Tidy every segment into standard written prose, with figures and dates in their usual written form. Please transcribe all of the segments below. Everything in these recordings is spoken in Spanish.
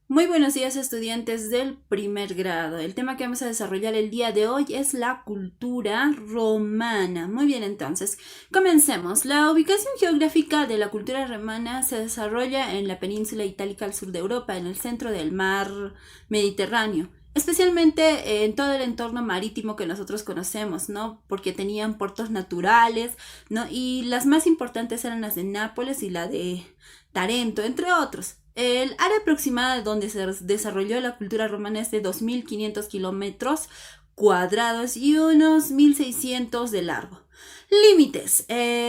Muy buenos días, estudiantes del primer grado. El tema que vamos a desarrollar el día de hoy es la cultura romana. Muy bien, entonces, comencemos. La ubicación geográfica de la cultura romana se desarrolla en la península itálica al sur de Europa, en el centro del mar Mediterráneo. Especialmente en todo el entorno marítimo que nosotros conocemos, ¿no? Porque tenían puertos naturales, ¿no? Y las más importantes eran las de Nápoles y la de Tarento, entre otros. El área aproximada donde se desarrolló la cultura romana es de 2.500 kilómetros cuadrados y unos 1.600 de largo. Límites.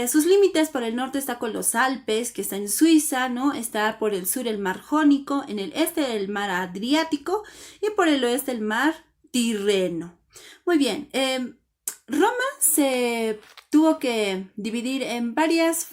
Sus límites por el norte está con los Alpes, que está en Suiza, ¿no? Está por el sur el mar Jónico, en el este el mar Adriático y por el oeste el mar Tirreno. Muy bien. Roma se tuvo que dividir en varios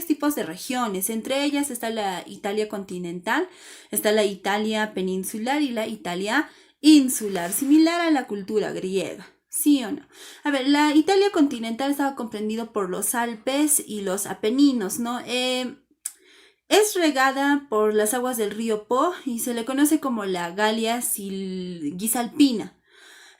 tipos de regiones. Entre ellas está la Italia continental, está la Italia peninsular y la Italia insular, similar a la cultura griega. ¿Sí o no? A ver, la Italia continental estaba comprendido por los Alpes y los Apeninos, ¿no? Es regada por las aguas del río Po y se le conoce como la Galia Cisalpina.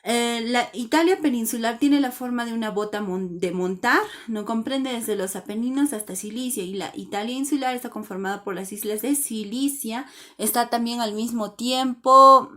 La Italia peninsular tiene la forma de una bota de montar, no comprende desde los Apeninos hasta Cilicia, y la Italia insular está conformada por las islas de Cilicia, está también al mismo tiempo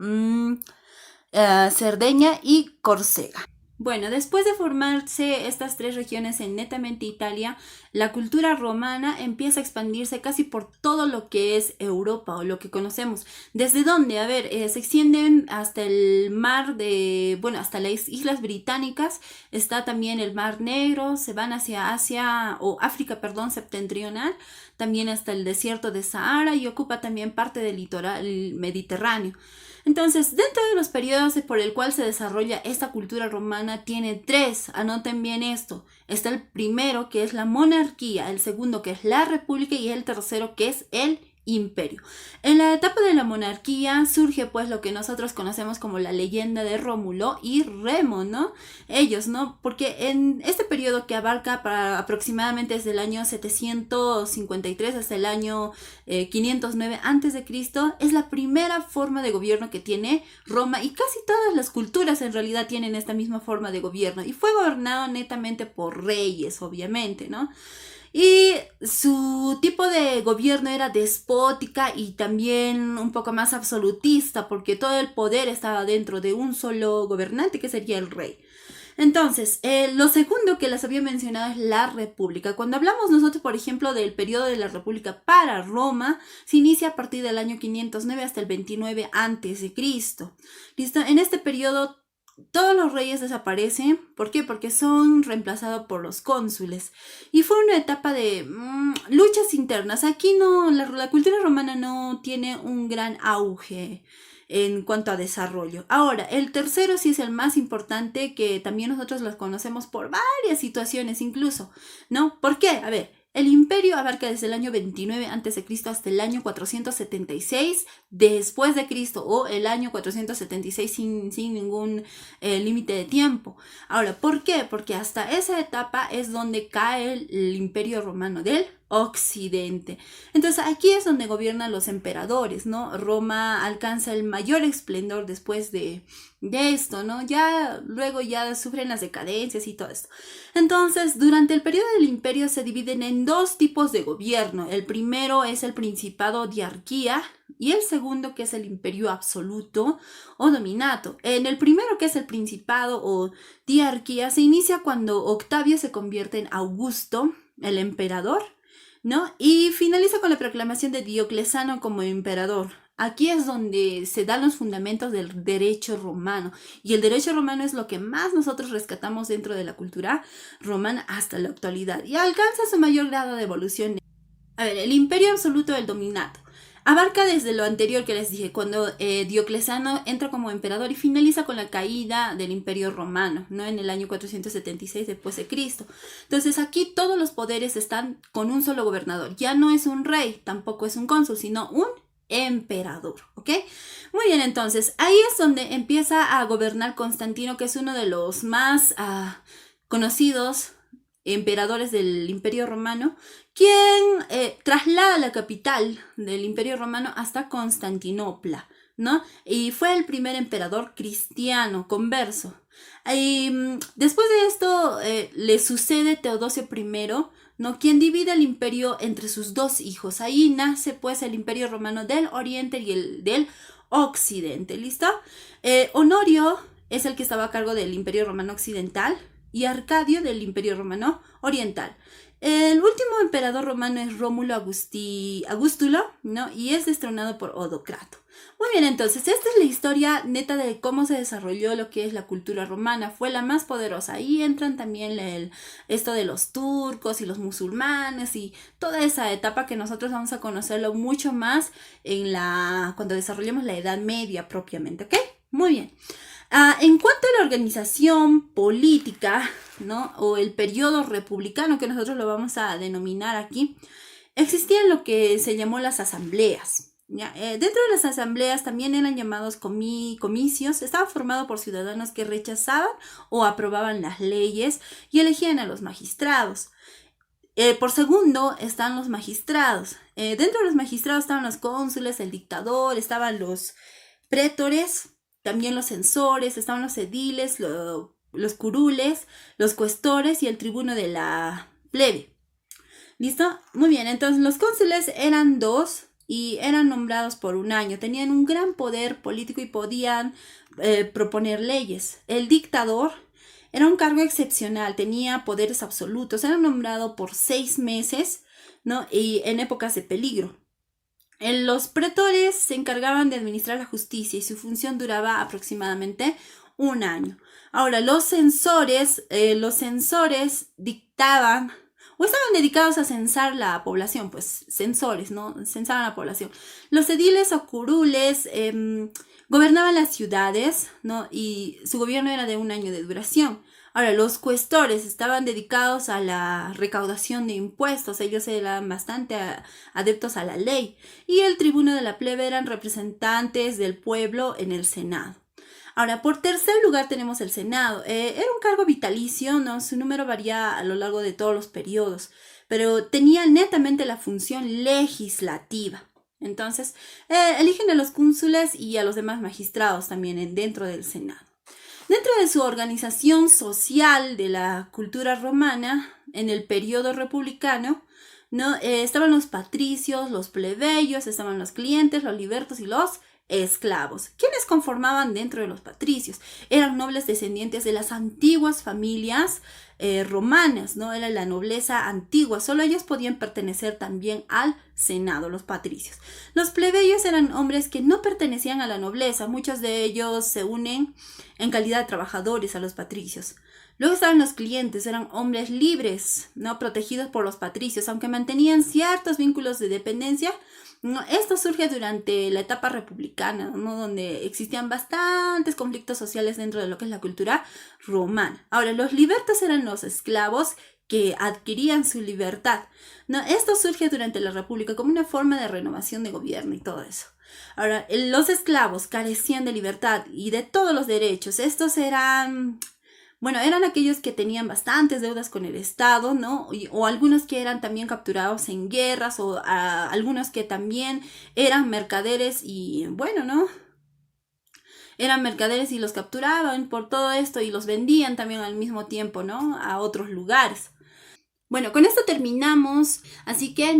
Cerdeña y Córcega. Bueno, después de formarse estas tres regiones en netamente Italia, la cultura romana empieza a expandirse casi por todo lo que es Europa o lo que conocemos. ¿Desde dónde? A ver, se extienden hasta el mar de, bueno, hasta las Islas Británicas, está también el Mar Negro, se van hacia Asia o África, perdón, septentrional, también hasta el desierto de Sahara y ocupa también parte del litoral mediterráneo. Entonces, dentro de los periodos por el cual se desarrolla esta cultura romana, tiene tres, anoten bien esto. Está el primero, que es la monarquía, el segundo, que es la república, y el tercero, que es el imperio. En la etapa de la monarquía surge pues lo que nosotros conocemos como la leyenda de Rómulo y Remo, ¿no? Ellos, ¿no? Porque en este periodo que abarca para aproximadamente desde el año 753 hasta el año 509 antes de Cristo, es la primera forma de gobierno que tiene Roma, y casi todas las culturas en realidad tienen esta misma forma de gobierno, y fue gobernado netamente por reyes, obviamente, ¿no? Y su tipo de gobierno era despótica y también un poco más absolutista, porque todo el poder estaba dentro de un solo gobernante, que sería el rey. Entonces, lo segundo que les había mencionado es la República. Cuando hablamos nosotros, por ejemplo, del periodo de la República para Roma, se inicia a partir del año 509 hasta el 29 antes de Cristo. ¿Listo? En este periodo todos los reyes desaparecen. ¿Por qué? Porque son reemplazados por los cónsules. Y fue una etapa de luchas internas. Aquí no, la cultura romana no tiene un gran auge en cuanto a desarrollo. Ahora, el tercero sí es el más importante, que también nosotros los conocemos por varias situaciones incluso, ¿no? ¿Por qué? A ver, el imperio abarca desde el año 29 a.C. hasta el año 476 después de Cristo, o el año 476 sin ningún límite de tiempo. Ahora, ¿por qué? Porque hasta esa etapa es donde cae el imperio romano del Occidente. Entonces aquí es donde gobiernan los emperadores, ¿no? Roma alcanza el mayor esplendor después de esto, ¿no? Ya luego ya sufren las decadencias y todo esto. Entonces, durante el periodo del imperio se dividen en dos tipos de gobierno. El primero es el principado diarquía y el segundo, que es el imperio absoluto o dominato. En el primero, que es el principado o diarquía, se inicia cuando Octavio se convierte en Augusto, el emperador, ¿no? Y finaliza con la proclamación de Diocleciano como emperador. Aquí es donde se dan los fundamentos del derecho romano. Y el derecho romano es lo que más nosotros rescatamos dentro de la cultura romana hasta la actualidad. Y alcanza su mayor grado de evolución. A ver, el imperio absoluto del dominato abarca desde lo anterior que les dije, cuando Diocleciano entra como emperador y finaliza con la caída del imperio romano, ¿no? En el año 476 después de Cristo. Entonces aquí todos los poderes están con un solo gobernador. Ya no es un rey, tampoco es un cónsul, sino un emperador, ¿ok? Muy bien, entonces ahí es donde empieza a gobernar Constantino, que es uno de los más conocidos emperadores del Imperio Romano, quien traslada la capital del Imperio Romano hasta Constantinopla, ¿no? Y fue el primer emperador cristiano, converso. Y después de esto le sucede Teodosio I, ¿no? Quien divide el imperio entre sus dos hijos. Ahí nace pues el Imperio Romano del Oriente y el del Occidente, ¿listo? Honorio es el que estaba a cargo del Imperio Romano Occidental y Arcadio del Imperio Romano Oriental. El último emperador romano es Rómulo Augustulo, ¿no? Y es destronado por Odocrato. Muy bien, entonces esta es la historia neta de cómo se desarrolló lo que es la cultura romana. Fue la más poderosa. Ahí entran también esto de los turcos y los musulmanes y toda esa etapa que nosotros vamos a conocerlo mucho más cuando desarrollemos la Edad Media propiamente, ¿ok? Muy bien. En cuanto a la organización política, ¿no? O el periodo republicano, que nosotros lo vamos a denominar aquí, existían lo que se llamó las asambleas. ¿Ya? Dentro de las asambleas también eran llamados comicios. Estaba formado por ciudadanos que rechazaban o aprobaban las leyes y elegían a los magistrados. Por segundo están los magistrados. Dentro de los magistrados estaban los cónsules, el dictador, estaban los prétores, también los censores, estaban los ediles, los curules, los cuestores y el tribuno de la plebe. ¿Listo? Muy bien, entonces los cónsules eran dos y eran nombrados por un año. Tenían un gran poder político y podían proponer leyes. El dictador era un cargo excepcional, tenía poderes absolutos. Era nombrado por 6 meses, ¿no? Y en épocas de peligro. Los pretores se encargaban de administrar la justicia y su función duraba aproximadamente un año. Ahora, los censores dictaban o estaban dedicados a censar la población, pues censores, ¿no? Censaban la población. Los ediles o curules gobernaban las ciudades, ¿no? Y su gobierno era de un año de duración. Ahora, los cuestores estaban dedicados a la recaudación de impuestos, ellos eran bastante adeptos a la ley, y el tribuno de la plebe eran representantes del pueblo en el Senado. Ahora, por tercer lugar tenemos el Senado. Era un cargo vitalicio, ¿no? Su número varía a lo largo de todos los periodos, pero tenía netamente la función legislativa. Entonces, eligen a los cónsules y a los demás magistrados también dentro del Senado. Dentro de su organización social de la cultura romana, en el periodo republicano, ¿no? Estaban los patricios, los plebeyos, estaban los clientes, los libertos y los esclavos. ¿Quiénes conformaban dentro de los patricios? Eran nobles descendientes de las antiguas familias romanas, ¿no? Era la nobleza antigua, solo ellos podían pertenecer también al Senado, los patricios. Los plebeyos eran hombres que no pertenecían a la nobleza, muchos de ellos se unen en calidad de trabajadores a los patricios. Luego estaban los clientes, eran hombres libres, ¿no? Protegidos por los patricios, aunque mantenían ciertos vínculos de dependencia. ¿No? Esto surge durante la etapa republicana, ¿no? Donde existían bastantes conflictos sociales dentro de lo que es la cultura romana. Ahora, los libertos eran los esclavos que adquirían su libertad, ¿no? Esto surge durante la República como una forma de renovación de gobierno y todo eso. Ahora, los esclavos carecían de libertad y de todos los derechos. Estos eran aquellos que tenían bastantes deudas con el Estado, ¿no? O algunos que eran también capturados en guerras, o algunos que también eran mercaderes y, ¿no? Eran mercaderes y los capturaban por todo esto y los vendían también al mismo tiempo, ¿no? A otros lugares. Bueno, con esto terminamos, así que